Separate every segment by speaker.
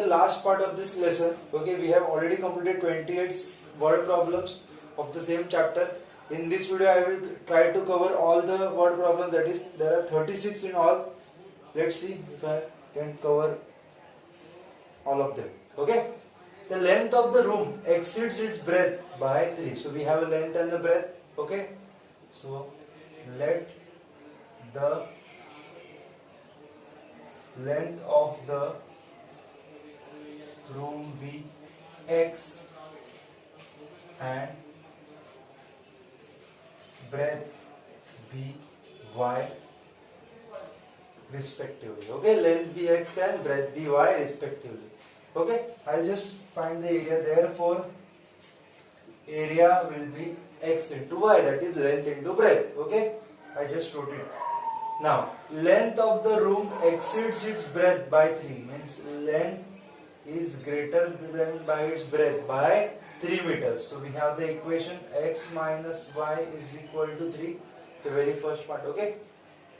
Speaker 1: last part of this lesson. Okay, we have already completed 28 word problems of the same chapter. In this video I will try to cover all the word problems, that is there are 36 in all. Let's see if I can cover all of them. Okay, the length of the room exceeds its breadth by 3. So we have a length and a breadth. Okay, so let the length of the room be x and breadth be y respectively. Okay, length be x and breadth be y respectively. Okay, I'll just find the area. Therefore, area will be x into y, that is length into breadth. Okay, I just wrote it. Now, length of the room exceeds its breadth by 3, means length is greater than by its breadth by 3 meters. So we have the equation x minus y is equal to 3, the very first part. Okay,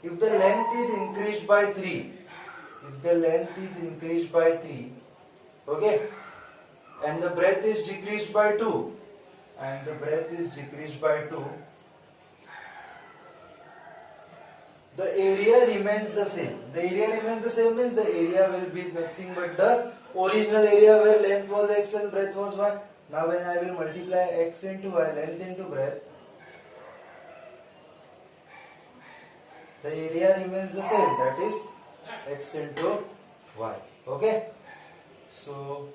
Speaker 1: if the length is increased by 3, okay, and the breadth is decreased by 2, the area remains the same. The area remains the same means the area will be nothing but the original area where length was x and breadth was y. Now when I will multiply x into y, length into breadth, the area remains the same, that is x into y. Okay, so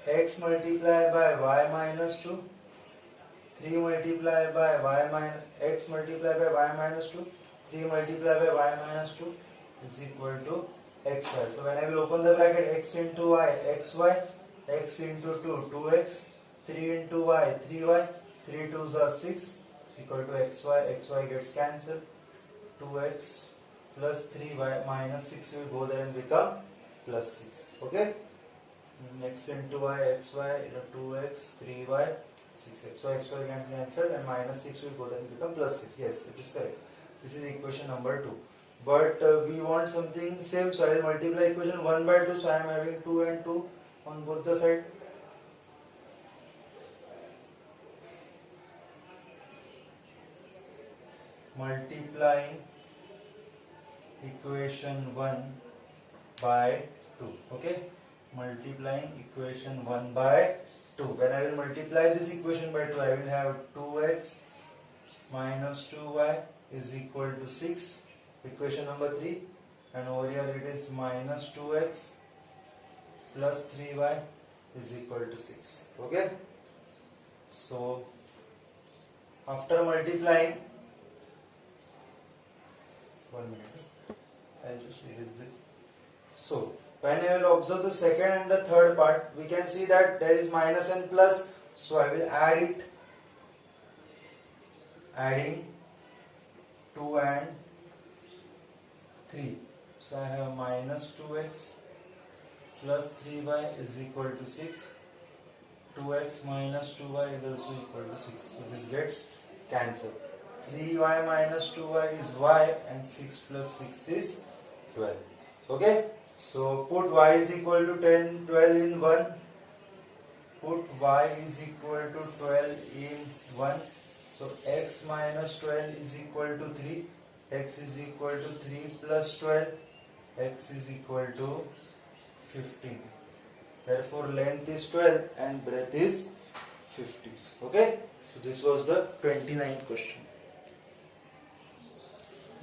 Speaker 1: x multiplied by y minus 2, 3 multiplied by y minus x multiplied by y minus 2, 3 multiplied by y minus 2 is equal to xy. So when I will open the bracket, x into y, xy, x into 2, 2x, 3 into y, 3y, 3 2s are 6 is equal to xy, xy gets cancelled, 2x plus 3y minus 6 will go there and become plus 6. Okay, x into y, xy, 2x, 3y, 6xy, xy can cancel and minus 6 will go there and become plus 6. Yes, it is correct. This is equation number 2. But we want something same, so I will multiply equation 1 by 2. So I am having 2 and 2 on both the side. Multiplying equation 1 by 2. Okay, multiplying equation 1 by 2. When I will multiply this equation by 2, I will have 2x minus 2y is equal to 6, equation number 3, and over here it is minus 2x plus 3y is equal to 6. Okay, so after multiplying, 1 minute, I'll just erase this. So when I will observe the second and the third part, we can see that there is minus and plus, so I will add it, adding 2 and 3. So I have minus 2x plus 3y is equal to 6. 2x minus 2y is also equal to 6. So this gets cancelled. 3y minus 2y is y and 6 plus 6 is 12. Okay, so put y is equal to 12 in 1. Put y is equal to 12 in 1. So x minus 12 is equal to 3. X is equal to 3 plus 12. X is equal to 15. Therefore length is 12 and breadth is 15. Okay, so this was the 29th question.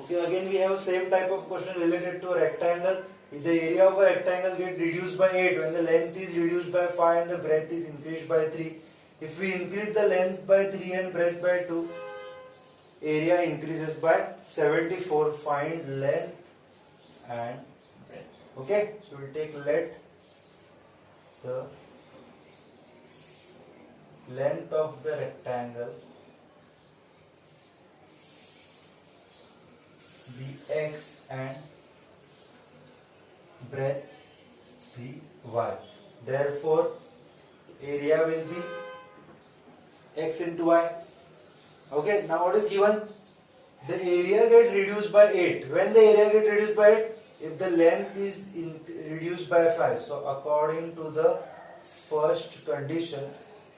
Speaker 1: Okay, again we have same type of question related to a rectangle. If the area of a rectangle gets reduced by 8 when the length is reduced by 5 and the breadth is increased by 3. If we increase the length by 3 and breadth by 2, area increases by 74. Find length and breadth. Okay, so we will take let the length of the rectangle be x and breadth be y. Therefore, area will be x into y. Okay, now what is given? The area gets reduced by 8. When the area gets reduced by 8? if the length is reduced by 5, so according to the first condition,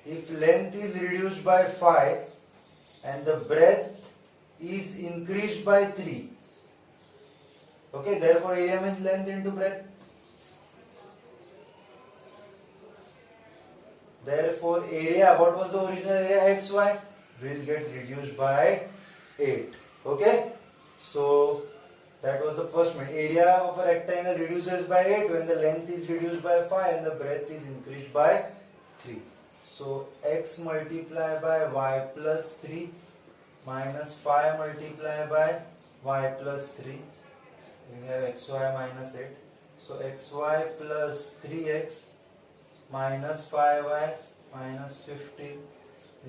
Speaker 1: if length is reduced by 5 and the breadth is increased by 3, okay, therefore area means length into breadth. Therefore area, what was the original area xy, will get reduced by 8. Okay, so that was the first one. Area of a rectangle reduces by 8 when the length is reduced by 5 and the breadth is increased by 3. So x multiplied by y plus 3 minus 5 multiplied by y plus 3. We have xy minus 8. So xy plus 3x minus 5y minus 15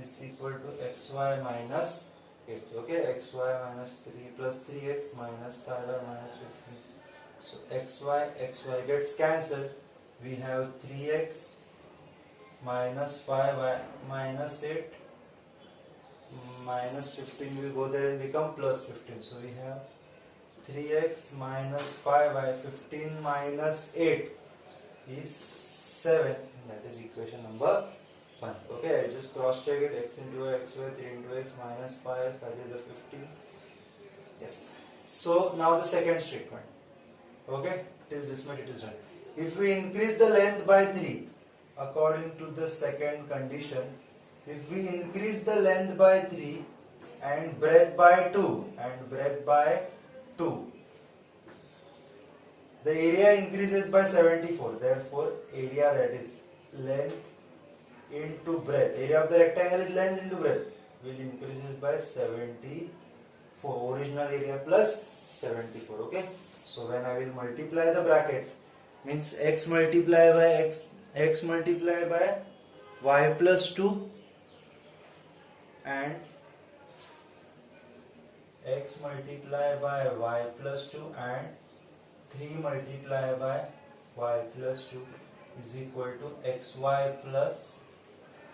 Speaker 1: is equal to xy minus 8. Okay, xy minus 3 plus 3x minus 5y minus 15. So xy gets cancelled. We have 3x minus 5y minus 8 minus 15 will go there and become plus 15. So we have 3x minus 5y, 15 minus 8 is 7. That is equation number 1. Okay, I just cross check it. X into y, xy, 3 into x minus 5, that is the 15. Yes. So now the second statement. Okay, till this much it is done. If we increase the length by 3, according to the second condition, if we increase the length by 3 and breadth by 2 the area increases by 74. Therefore area, that is length into breadth, area of the rectangle is length into breadth, will increases by 74. Original area plus 74. Okay, so when I will multiply the bracket, means x multiplied by x multiplied by y plus 2 and x multiplied by y plus 2 and 3 multiplied by y plus 2 is equal to xy plus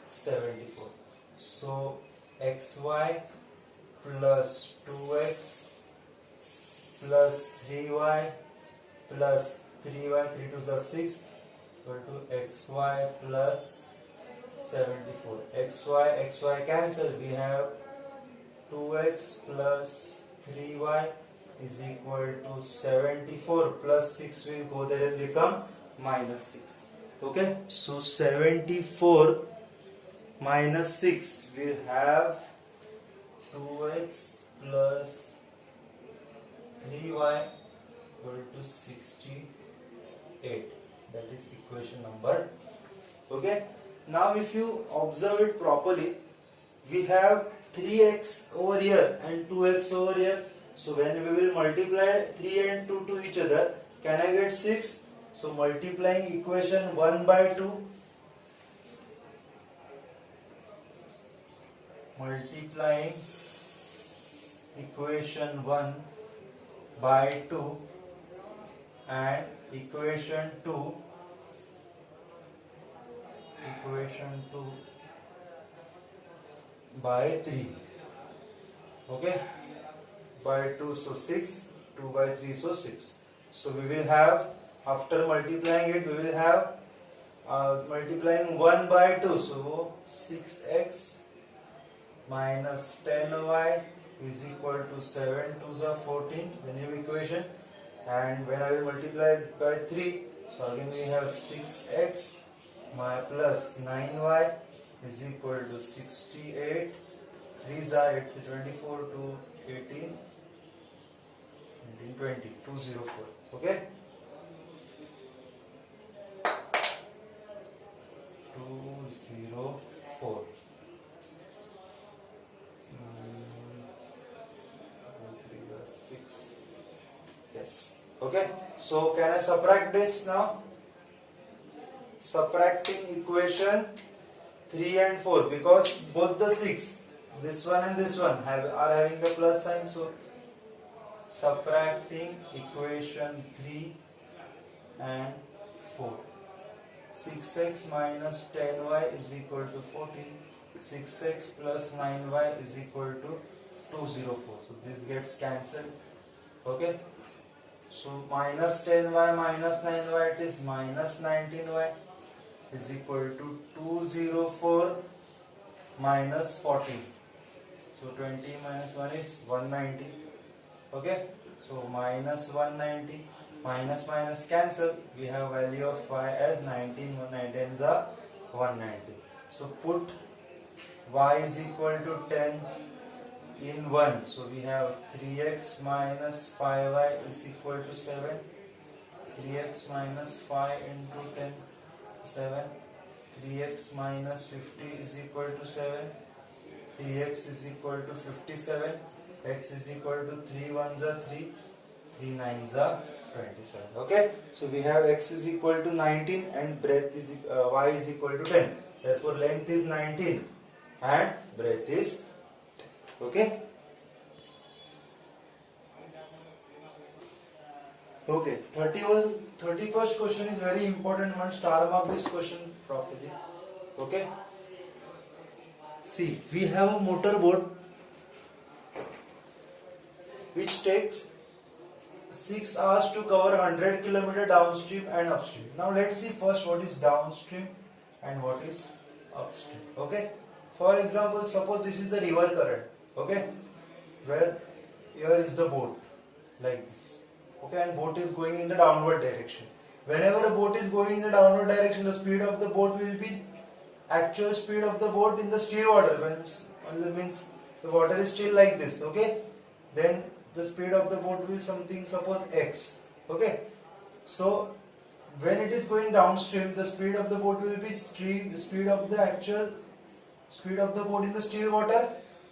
Speaker 1: 74. So xy plus 2x plus 3y plus 3y, 3 to the 6, equal to xy plus 74. xy cancel. We have 2x plus 3y is equal to 74 plus 6 will go there and become minus 6. Okay, so 74 minus 6 will have 2x plus 3y equal to 68. That is equation number. Okay, now if you observe it properly, we have 3x over here and 2x over here. So when we will multiply 3 and 2 to each other, can I get 6? So multiplying equation 1 by 2, multiplying equation 1 by 2 and equation 2 by 3. Okay, by 2, so 6, 2 by 3, so 6. So we will have, after multiplying it, we will have multiplying 1 by 2, so 6x minus 10y is equal to 7 2s are 14, the new equation. And when I will multiply it by 3, so again we have 6x plus 9y is equal to 68. 3s are 8, 24 to 18, 20, 204. Okay, 204. 6. Yes. Okay, so can I subtract this now? Subtracting equation 3 and 4, because both the 6, this one and this one are having the plus sign. So subtracting equation 3 and 4. 6x minus 10y is equal to 14. 6x plus 9y is equal to 204. So this gets cancelled. Okay. So minus 10y minus 9y, it is minus 19y is equal to 204 minus 40. So 20 minus 1 is 190. Okay, so minus 190, minus minus cancel, we have value of y as 19, 190 is a 190. So put y is equal to 10 in 1, so we have 3x minus 5y is equal to 7, 3x minus 5 into 10, 7, 3x minus 50 is equal to 7, 3x is equal to 57, x is equal to 3 ones are 3, 3 nines are 27. Okay, so we have x is equal to 19 and breadth is y is equal to 10. Therefore length is 19 and breadth is 10. Okay. Okay, 31st question is very important one. Star mark this question properly. Okay. See, we have a motorboat which takes 6 hours to cover 100 km downstream and upstream. Now let's see first what is downstream and what is upstream. Okay. For example, suppose this is the river current. Okay, where here is the boat like this. Okay, and boat is going in the downward direction. Whenever a boat is going in the downward direction, the speed of the boat will be actual speed of the boat in the still water. When means the water is still like this. Okay, then the speed of the boat will something, suppose x. Okay, so when it is going downstream, the speed of the boat will be speed of the actual speed of the boat in the still water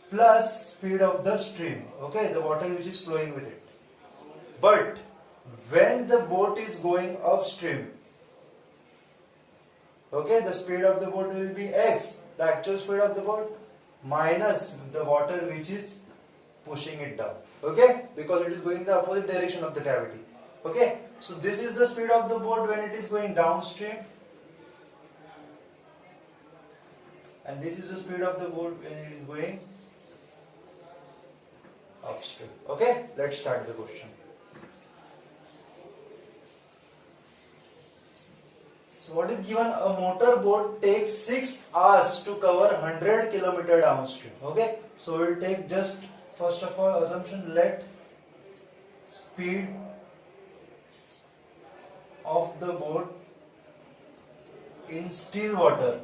Speaker 1: plus speed of the stream. Okay, the water which is flowing with it. But when the boat is going upstream, okay, the speed of the boat will be x, the actual speed of the boat, minus the water which is pushing it down. Okay, because it is going in the opposite direction of the gravity. Okay, so this is the speed of the boat when it is going downstream, and this is the speed of the boat when it is going upstream. Okay, let's start the question. So what is given? A motor boat takes 6 hours to cover 100 km downstream. Okay, so we'll take just first of all assumption, let speed of the boat in still water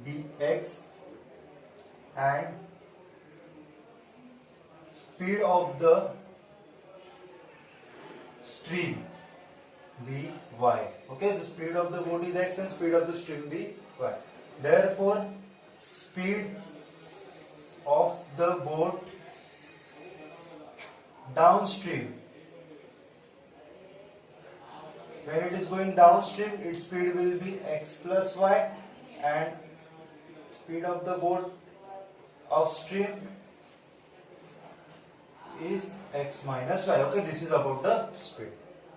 Speaker 1: be x and speed of the stream be y. Okay, the speed of the boat is x and speed of the stream be y. Therefore, speed of the boat downstream, when it is going downstream, its speed will be x plus y, and speed of the boat upstream is x minus y. Okay, this is about the speed.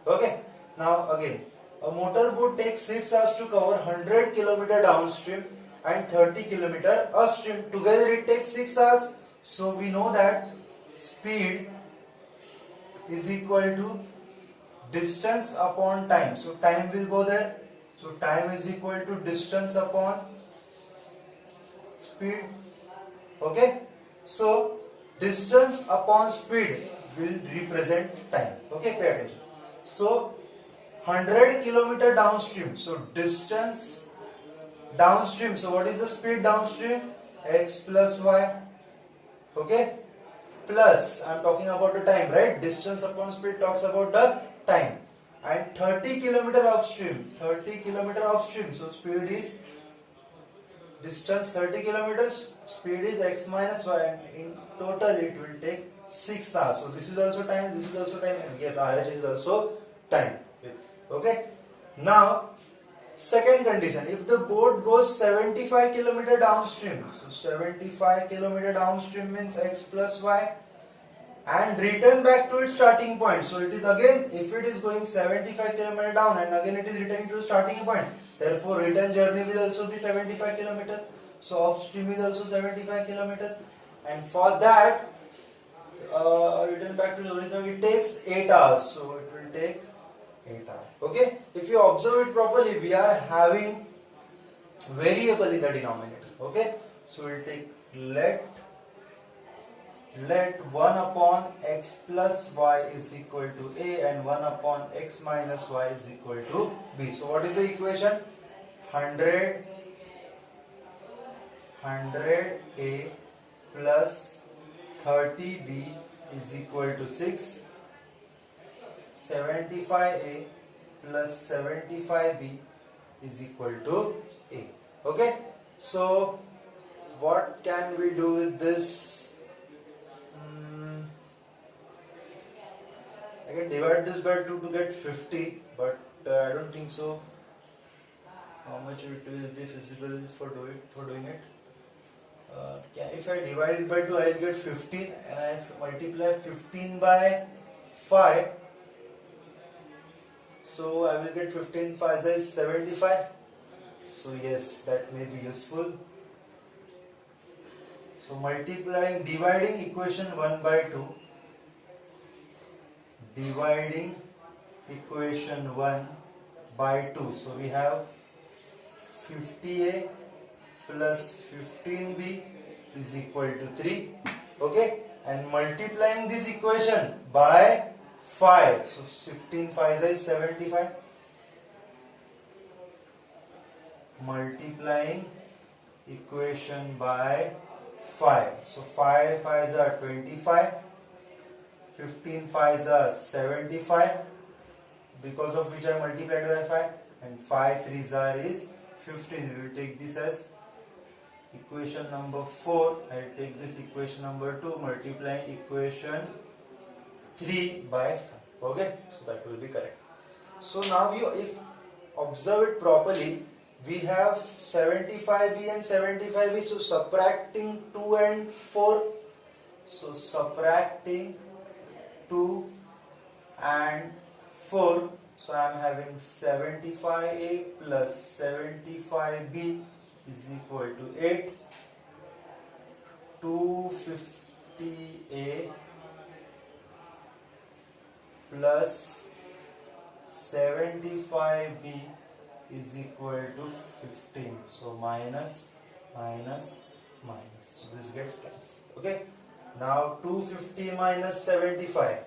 Speaker 1: Okay, now again, a motor boat takes 6 hours to cover 100 km downstream and 30 km upstream. Together it takes 6 hours. So we know that speed is equal to distance upon time. So time will go there. So time is equal to distance upon speed. Okay, so distance upon speed will represent time. Okay, pay attention. So 100 km downstream, so distance downstream, so what is the speed downstream? X plus y. Okay, plus I am talking about the time, right? Distance upon speed talks about the time. And 30 km upstream, 30 km upstream, so speed is distance 30 kilometers, speed is x minus y, and in total it will take 6 hours. So this is also time, this is also time, and yes, RH is also time. Okay, now second condition, if the boat goes 75 km downstream, so 75 km downstream means x plus y, and return back to its starting point. So it is again, if it is going 75 km down and again it is returning to the starting point, therefore return journey will also be 75 km. So upstream is also 75 km, and for that return back to the original, it takes 8 hours. So it will take 8 hours. Okay. If you observe it properly, we are having variable in the denominator. Okay. So we'll take let 1 upon x plus y is equal to a and 1 upon x minus y is equal to b. So what is the equation? 100 a plus 30b is equal to 6. 75a plus 75b is equal to a. Okay. So what can we do with this? I can divide this by 2 to get 50, but I don't think so. How much it will be feasible for doing it? If I divide it by 2, I will get 15, and I multiply 15 by 5. So I will get 15 5 is 75. So yes, that may be useful. So dividing equation 1 by 2. Dividing equation 1 by 2. So we have 50a plus 15b is equal to 3. Okay. And multiplying this equation by 5. So 15 5 is 75. Multiplying equation by 5. So 5 5s are 25. 15 5s are 75, because of which I multiplied by 5, and 5 3s are is 15. We will take this as equation number 4. I will take this equation number 2, multiplying equation 3 by 5. Okay, so that will be correct. So now if observe it properly, we have 75b and 75b. So subtracting 2 and 4. So subtracting 2 and 4. So I am having 75a plus 75b is equal to 8. 250a plus 75b is equal to 15. So minus. So this gets cancelled. Okay. Now 250 minus 75.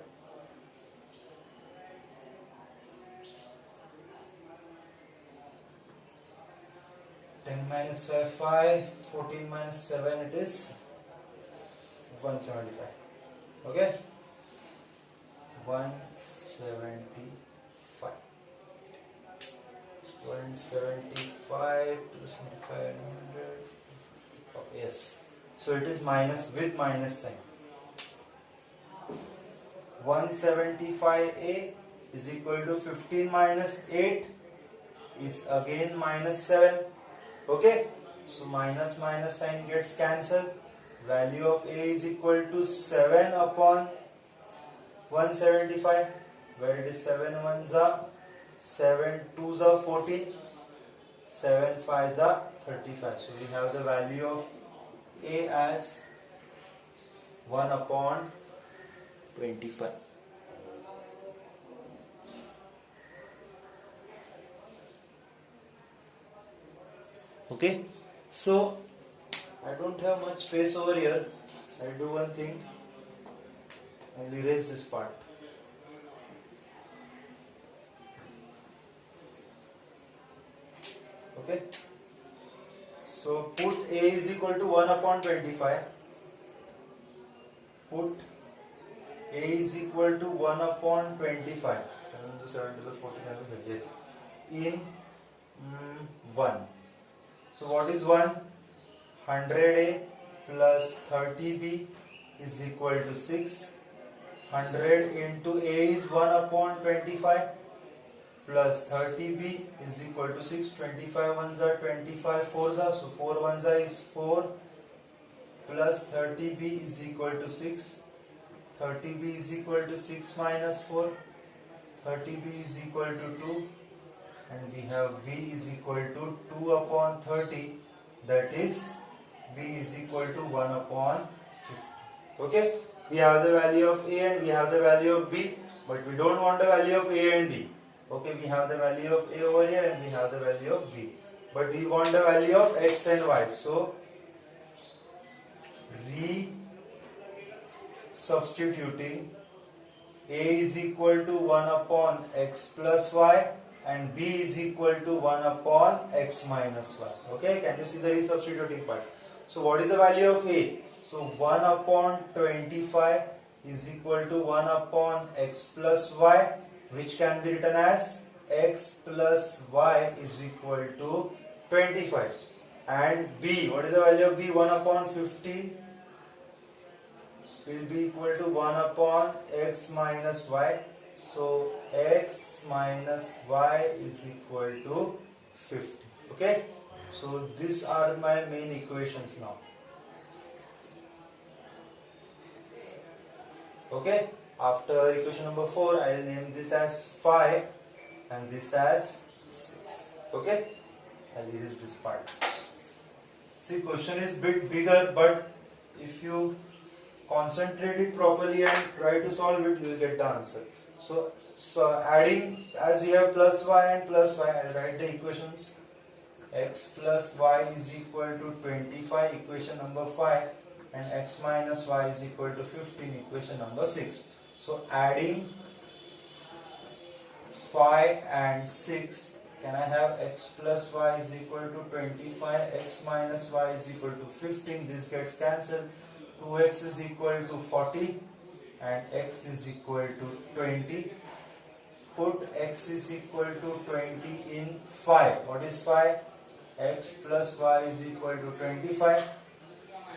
Speaker 1: 10 minus 5, 5. 14 minus 7, it is 175. Okay? 175. 175 plus 25, 100. Yes. So it is minus with minus sign. 175a is equal to 15 minus 8 is again minus 7. Okay. So minus sign gets cancelled. Value of a is equal to 7 upon 175, where it is 7 1s are 7 2s are 14, 7 5s are 35. So we have the value of a as 1 upon 25. Okay, so I don't have much space over here. I'll do one thing. I'll erase this part. Okay. So put a is equal to 1 upon 25. Put a is equal to 1 upon 25. 7 to 7 to the 14, yes. In 1. So what is 1? 100a plus 30b is equal to 6. 100 into a is 1 upon 25 plus 30b is equal to 6. 25 ones are 25 fours are, so 4 ones are is 4 plus 30b is equal to 6. 30b is equal to 6 minus 4. 30b is equal to 2, and we have b is equal to 2 upon 30, that is b is equal to 1 upon 50. Okay, We have the value of A and we have the value of B, but we don't want the value of A and B. Okay, we have the value of A over here and we have the value of B, but we want the value of X and Y. So substituting, A is equal to 1 upon X plus Y and B is equal to 1 upon X minus Y. Okay, can you see the resubstituting part? So what is the value of A? So 1 upon 25 is equal to 1 upon X plus Y, which can be written as X plus Y is equal to 25. And B, what is the value of B? 1 upon 50 will be equal to 1 upon X minus Y. So X minus Y is equal to 50. Okay, so these are my main equations now. Okay, after equation number 4, I will name this as 5 and this as 6. Okay, I'll erase this part. See, question is bit bigger, but if you concentrate it properly and try to solve it, you will get the answer. So adding, as we have plus y and plus y, I'll write the equations. X plus y is equal to 25, equation number 5, and x minus y is equal to 15, equation number 6. So adding 5 and 6, can I have x plus y is equal to 25, x minus y is equal to 15, this gets cancelled. 2x is equal to 40 and x is equal to 20. Put x is equal to 20 in 5. What is 5? X plus y is equal to 25.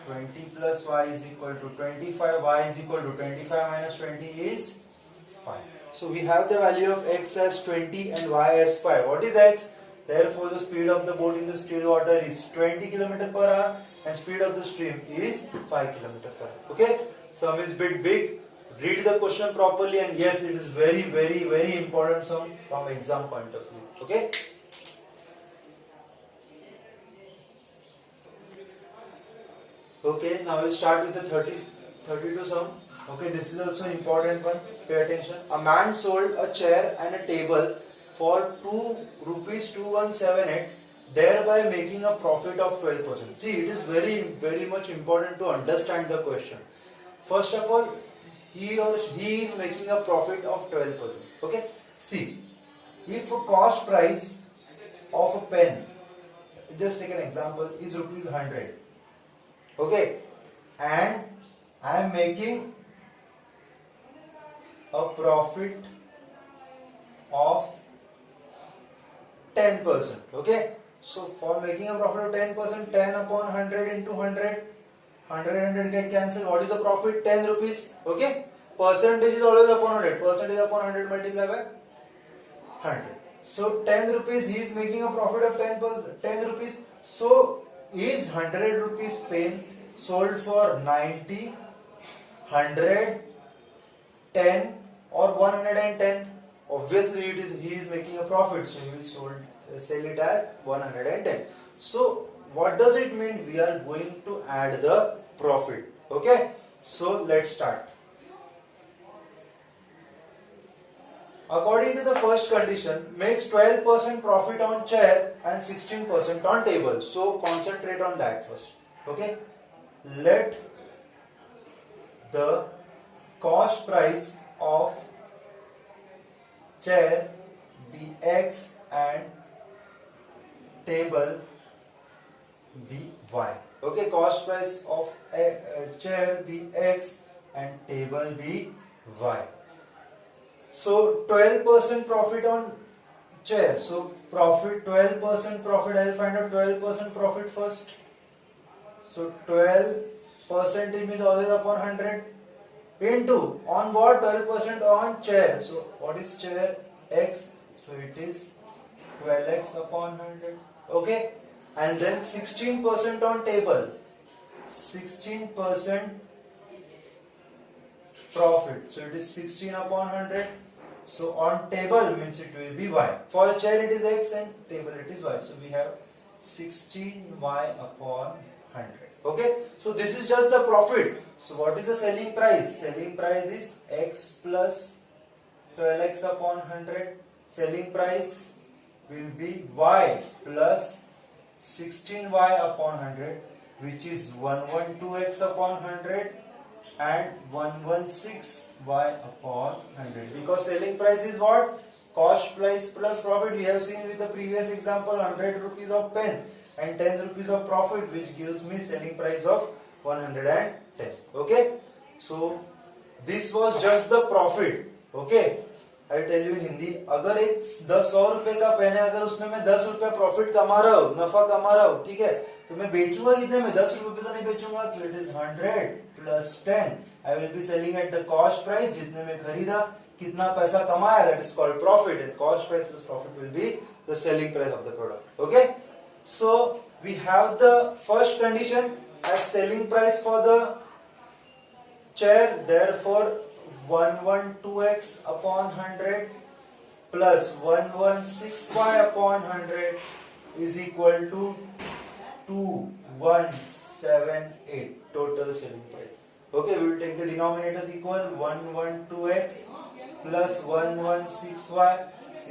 Speaker 1: 20 plus y is equal to 25. Y is equal to 25 minus 20 is 5. So we have the value of x as 20 and y as 5. What is x? Therefore the speed of the boat in the still water is 20 km per hour and speed of the stream is 5 km per hour. Okay, sum is bit big. Read the question properly, and yes, it is very important sum from exam point of view. Okay. Okay, now we'll start with the 32 sum. Okay, this is also important one. Pay attention. A man sold a chair and a table for 2 rupees 2178, thereby making a profit of 12%. See, it is very much important to understand the question. First of all, he is making a profit of 12%. Okay. See, if a cost price of a pen, just take an example, is rupees 100. Okay, and I am making a profit of 10%. Okay, so for making a profit of 10%, 10 upon 100 into 100, 100 get cancelled. What is the profit? 10 rupees. Okay, percentage is always upon 100. Percentage upon 100 multiplied by 100. So 10 rupees, he is making a profit of 10 rupees. So is 100 rupees pen sold for 90, 100, 10 or 110? Obviously he is making a profit, so he will sell it at 110. So what does it mean? We are going to add the profit. Okay, so let's start. According to the first condition, makes 12% profit on chair and 16% on table. So concentrate on that first. Okay, let the cost price of chair be X and table be Y. Okay, cost price of chair be X and table be Y. So 12% profit on chair. So profit, 12% profit, I will find out 12% profit first. So 12% is always upon 100 into on what? 12% on chair. So what is chair? X. So it is 12x upon 100. Okay, and then 16% on table. 16% profit. So it is 16 upon 100. So on table means it will be y. For chair it is x and table it is y. So we have 16y upon 100. Okay, so this is just the profit. So what is the selling price? Selling price is x plus 12x upon 100. Selling price will be y plus 16y upon 100, which is 112x upon 100 and 116y upon 100. Because selling price is what? Cost price plus profit. We have seen with the previous example 100 rupees of pen and 10 rupees of profit, which gives me selling price of 110. Okay, so this was just the profit. Okay, I tell you in Hindi, अगर एक 100 रुपए का pen है, अगर उसमें मैं 10 रुपया profit कमा रहा हूँ, नफा कमा रहा हूँ, ठीक है, तो मैं बेचूंगा कितने में? 10 रुपए तो नहीं बेचूंगा, तो it is 100 plus 10. I will be selling at the cost price, जितने में खरीदा, कितना पैसा कमाया, that is called profit. And cost price plus profit will be the selling price of the product. Okay, so we have the first condition as selling price for the chair, therefore 112x upon 100 plus 116y upon 100 is equal to 2178 total selling price. Okay, we will take the denominators equal. 112x plus 116y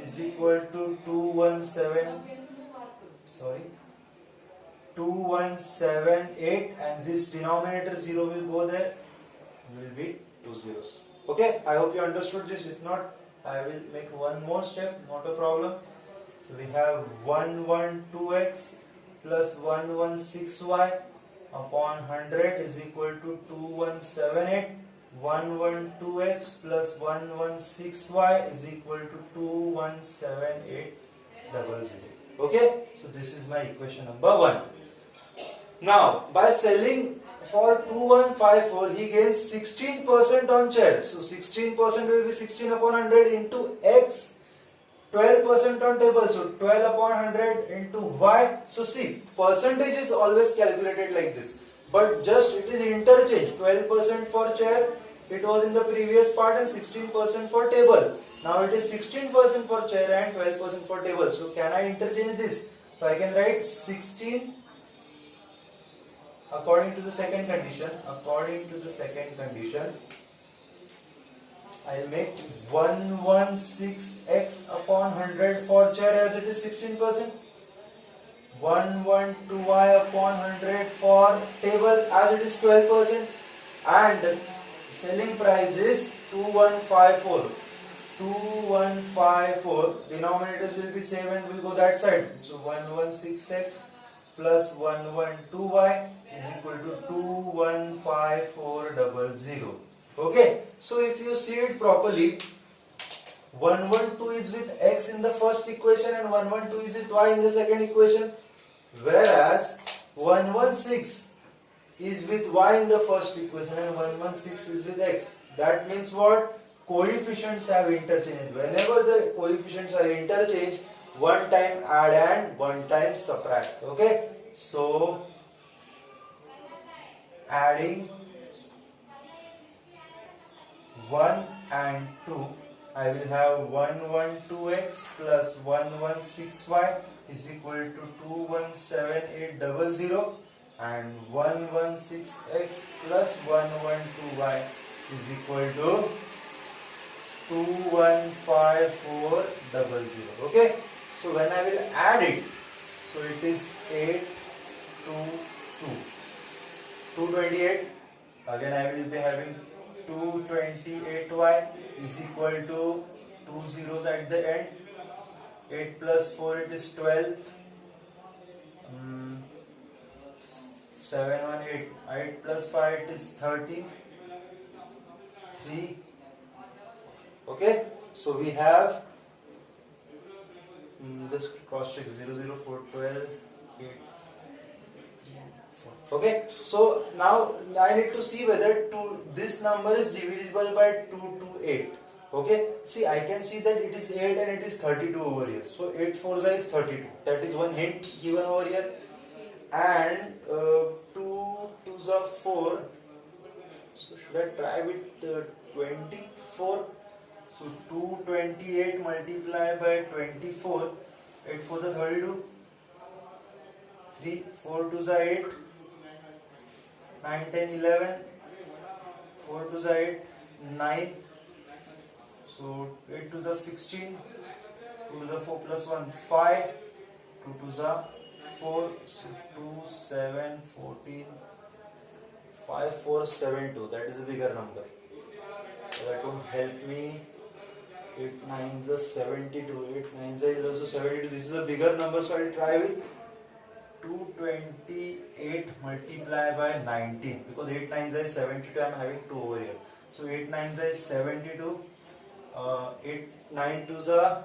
Speaker 1: is equal to 2178, and this denominator 0 will go there, will be 2 zeros. Okay, I hope you understood this. If not, I will make one more step, not a problem. So we have 112x plus 116y upon 100 is equal to 2178. 112x plus 116y is equal to 217800. Okay, so this is my equation number 1. Now, by selling for 2154, he gains 16% on shares. So 16% will be 16 upon 100 into x, 12% on table. So 12 upon 100 into y. So see, percentage is always calculated like this, but just it is interchange. 12% for chair, it was in the previous part, and 16% for table. Now it is 16% for chair and 12% for table. So can I interchange this? So I can write 16 according to the second condition. According to the second condition, I'll make 116x upon 100 for chair as it is 16%. 112y upon 100 for table as it is 12%. And selling price is 2154. 2154. Denominators will be same and will go that side. So 116x plus 112y is equal to 215400. Okay, so if you see it properly, 112 is with x in the first equation and 112 is with y in the second equation, whereas 116 is with y in the first equation and 116 is with x. That means what? Coefficients have interchanged. Whenever the coefficients are interchanged, one time add and one time subtract. Okay, so adding 1 and 2, I will have 112x plus 116y is equal to 217800, and 116x plus 112y is equal to 215400. Okay, so when I will add it, so it is 8 to 2, 228. Again I will be having 228y is equal to 2 zeros at the end. 8 plus 4, it is 12. 7 1 8. 8 plus 5, it is 13. 3. Okay, so we have this cross check 0 0 4 12 8. Okay, so now I need to see whether this number is divisible by 2 to 8. Okay, see, I can see that it is 8 and it is 32 over here. So 8 4 is 32. That is one hint given over here. And 2 2s are 4. So should I try with 24? So 228 multiplied by 24. 8 4 is 32. 3 4 2s are 8. 9, 10, 11. 4 to the 8, 9. So 8 to the 16. 2 to the 4 plus 1, 5. 2 to the 4. So 2, 7, 14. 5, 4, 7, 2. That is a bigger number. So that won't help me. 8 9s are 72. 8 9s is also 72. This is a bigger number, so I'll try with 228 multiplied by 19, because 8 9s is 72. I'm having 2 over here. So 8 9s is 72. 8 9 2s are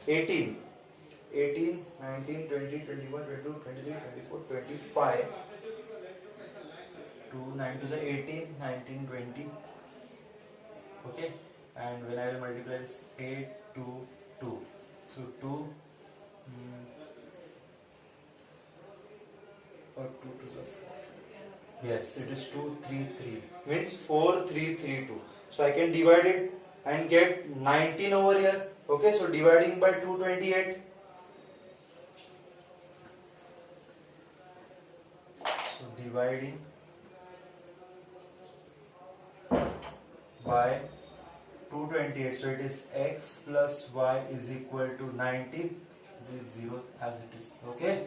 Speaker 1: 18. 18, 19, 20, 21, 22, 23, 24, 25. 2 9 2s are 18, 19, 20. Okay. And when I will multiply this 8 2 2, so 2 or 2 to the 4. Yes, it is 2 3 3, means 4 3 3 2. So I can divide it and get 19 over here. Okay, so dividing by 228. So dividing by 228, so it is x plus y is equal to 19. This 0 as it is. Okay,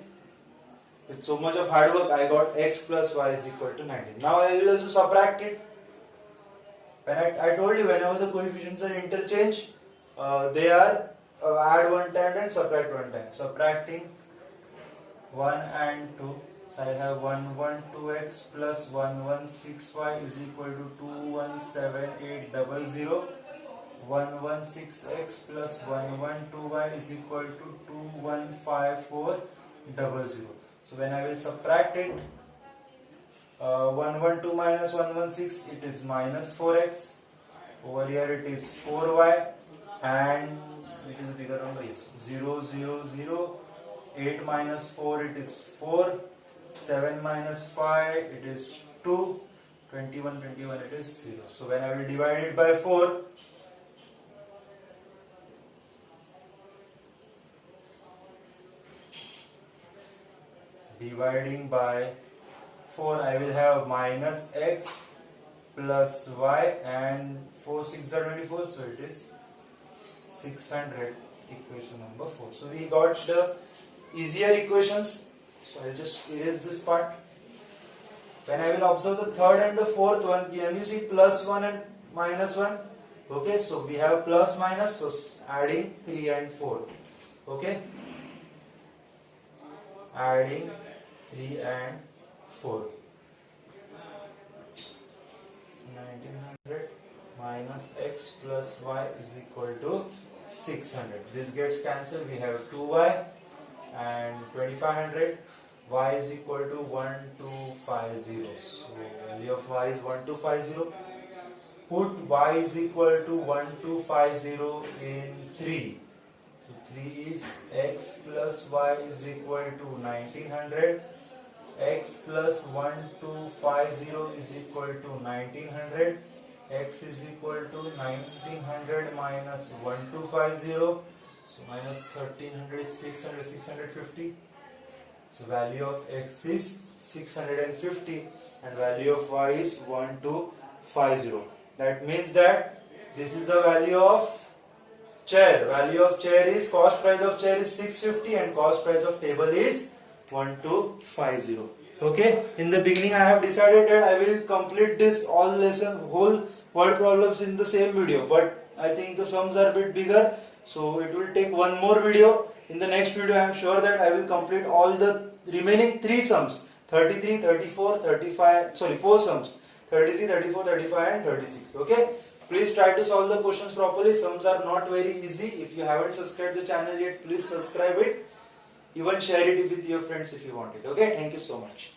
Speaker 1: with so much of hard work I got x plus y is equal to 19. Now I will also subtract it. When I told you, whenever the coefficients are interchanged, they are add one time and subtract one time. Subtracting 1 and 2. So I have 112x plus 116y is equal to 217,800. 116x plus 112y is equal to 215400. So when I will subtract it, 112 minus 116, it is minus 4x. Over here it is 4y, and it is a bigger number, yes, 0 0 0. 8 minus 4, it is 4. 7 minus 5, it is 2. 21 21, it is 0. So when I will divide it by 4, dividing by 4, I will have minus x plus y, and 4 6 are 24, so it is 600, equation number 4. So we got the easier equations. So I'll just erase this part. When I will observe the third and the fourth one, can you see plus 1 and minus 1? Okay, so we have plus minus, so adding 3 and 4. Okay, adding 3 and 4. 1900 minus x plus y is equal to 600. This gets cancelled. We have 2y and 2500. Y is equal to 1250. So value of y is 1250. Put y is equal to 1250 in 3. So 3 is x plus y is equal to 1900. X plus 1250 is equal to 1900. X is equal to 1900 minus 1250. So minus 1300 is 600, 650. So value of x is 650 and value of y is 1250. That means that this is the value of chair. Value of chair is, cost price of chair is 650 and cost price of table is 1250. Okay, in the beginning I have decided that I will complete this all lesson, whole word problems in the same video, but I think the sums are a bit bigger, so it will take one more video. In the next video I am sure that I will complete all the remaining 3 sums, 33, 34, 35, sorry 4 sums, 33, 34, 35 and 36. Okay, please try to solve the questions properly. Sums are not very easy. If you haven't subscribed the channel yet, please subscribe it. Even share it with your friends if you want it. Okay, thank you so much.